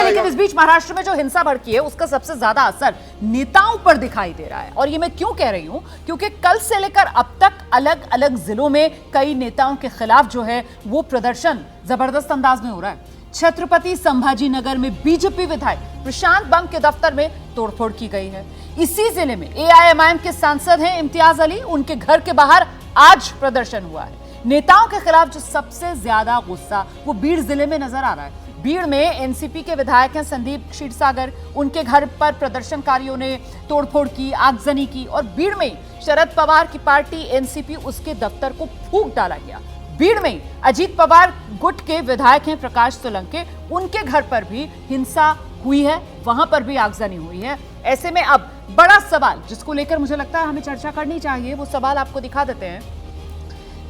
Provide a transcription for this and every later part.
लेकिन इस बीच महाराष्ट्र में जो हिंसा भड़की है उसका सबसे ज्यादा असर नेताओं पर दिखाई दे रहा है। और ये मैं क्यों कह रही हूं, क्योंकि कल से लेकर अब तक अलग अलग जिलों में कई नेताओं के खिलाफ जो है वो प्रदर्शन जबरदस्त अंदाज में हो रहा है। छत्रपति संभाजी नगर में बीजेपी विधायक प्रशांत बंग के दफ्तर में तोड़फोड़ की गई है। इसी जिले में एआईएमआईएम के सांसद हैं इम्तियाज अली, उनके घर के बाहर आज प्रदर्शन हुआ है। नेताओं के खिलाफ जो सबसे ज्यादा गुस्सा वो बीड़ जिले में नजर आ रहा है। बीड़ में एनसीपी के विधायक हैं संदीप क्षीरसागर, उनके घर पर प्रदर्शनकारियों ने तोड़फोड़ की, आगजनी की और बीड़ में शरद पवार की पार्टी एनसीपी उसके दफ्तर को फूंक डाला गया। बीड़ में अजीत पवार गुट के विधायक हैं प्रकाश सोलंके, उनके घर पर भी हिंसा हुई है, वहां पर भी आगजनी हुई है। ऐसे में अब बड़ा सवाल जिसको लेकर मुझे लगता है हमें चर्चा करनी चाहिए, वो सवाल आपको दिखा देते हैं।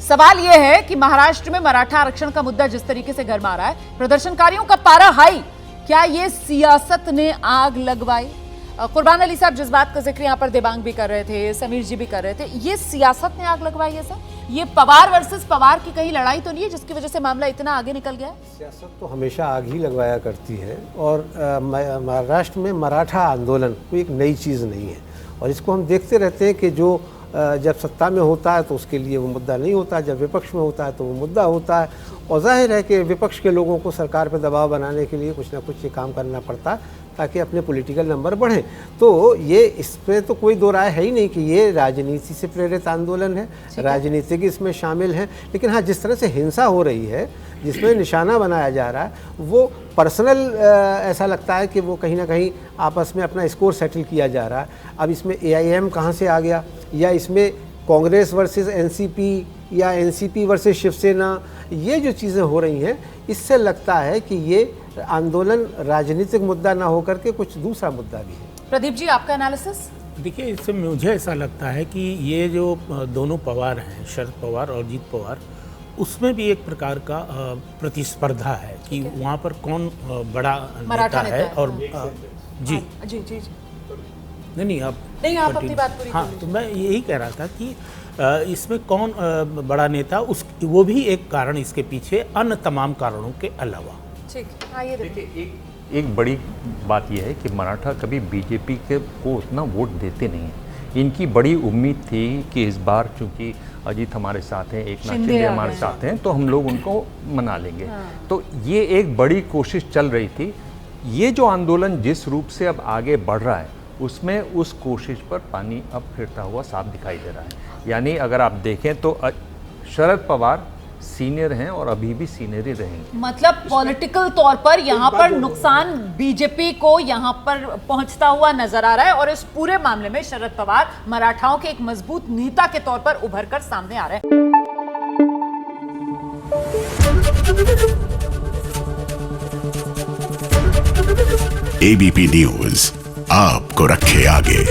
सवाल यह है कि महाराष्ट्र में मराठा आरक्षण का मुद्दा जिस तरीके से गर्मा रहा है, प्रदर्शनकारियों का पारा हाई, क्या ये सियासत ने आग लगवाई? कुर्बान अली साहब जिस बात का जिक्र यहाँ पर देवांग भी कर रहे थे, समीर जी भी कर रहे थे, ये सियासत ने आग लगवाई है सर? ये पवार वर्सेस पवार की कहीं लड़ाई तो नहीं है जिसकी वजह से मामला इतना आगे निकल गया है? सियासत तो हमेशा आग ही लगवाया करती है और महाराष्ट्र में मराठा आंदोलन कोई एक नई चीज़ नहीं है और इसको हम देखते रहते हैं कि जो जब सत्ता में होता है तो उसके लिए वो मुद्दा नहीं होता, जब विपक्ष में होता है तो वो मुद्दा होता है। और जाहिर है कि विपक्ष के लोगों को सरकार पर दबाव बनाने के लिए कुछ ना कुछ ये काम करना पड़ता है ताकि अपने पॉलिटिकल नंबर बढ़ें। तो ये इसमें तो कोई दो राय है ही नहीं कि ये राजनीति से प्रेरित आंदोलन है, राजनीतिक इसमें शामिल है। लेकिन हाँ, जिस तरह से हिंसा हो रही है, जिसमें निशाना बनाया जा रहा है, वो पर्सनल ऐसा लगता है कि वो कहीं ना कहीं आपस में अपना स्कोर सेटल किया जा रहा है। अब इसमें एआईएम कहाँ से आ गया, या इसमें कांग्रेस वर्सेस एनसीपी या एनसीपी वर्सेस शिवसेना, ये जो चीज़ें हो रही हैं, इससे लगता है कि ये आंदोलन राजनीतिक मुद्दा ना होकर के कुछ दूसरा मुद्दा भी है। प्रदीप जी, आपका एनालिसिस? देखिए, इससे मुझे ऐसा लगता है कि ये जो दोनों पवार हैं, शरद पवार और अजीत पवार, उसमें भी एक प्रकार का प्रतिस्पर्धा है कि वहाँ पर कौन बड़ा नेता है। और जी जी जी नहीं आप अपनी बात पूरी। हाँ, तो मैं यही कह रहा था कि इसमें कौन बड़ा नेता, उस वो भी एक कारण इसके पीछे, अन्य तमाम कारणों के अलावा। ठीक, आइए देखिए, एक बड़ी बात यह है कि मराठा कभी बीजेपी को उतना वोट देते नहीं हैं। इनकी बड़ी उम्मीद थी कि इस बार चूंकि अजीत हमारे साथ हैं, एकनाथ शिंदे हमारे साथ हैं, तो हम लोग उनको मना लेंगे। तो ये एक बड़ी कोशिश चल रही थी। ये जो आंदोलन जिस रूप से अब आगे बढ़ रहा है, उसमें उस कोशिश पर पानी अब फिरता हुआ साफ दिखाई दे रहा है। यानी अगर आप देखें तो शरद पवार सीनियर हैं और अभी भी सीनियर ही रहेंगे। मतलब पॉलिटिकल तौर पर यहाँ पर नुकसान बीजेपी को यहाँ पर पहुंचता हुआ नजर आ रहा है और इस पूरे मामले में शरद पवार मराठाओं के एक मजबूत नेता के तौर पर उभर कर सामने आ रहे हैं। एबीपी न्यूज आपको रखे आगे।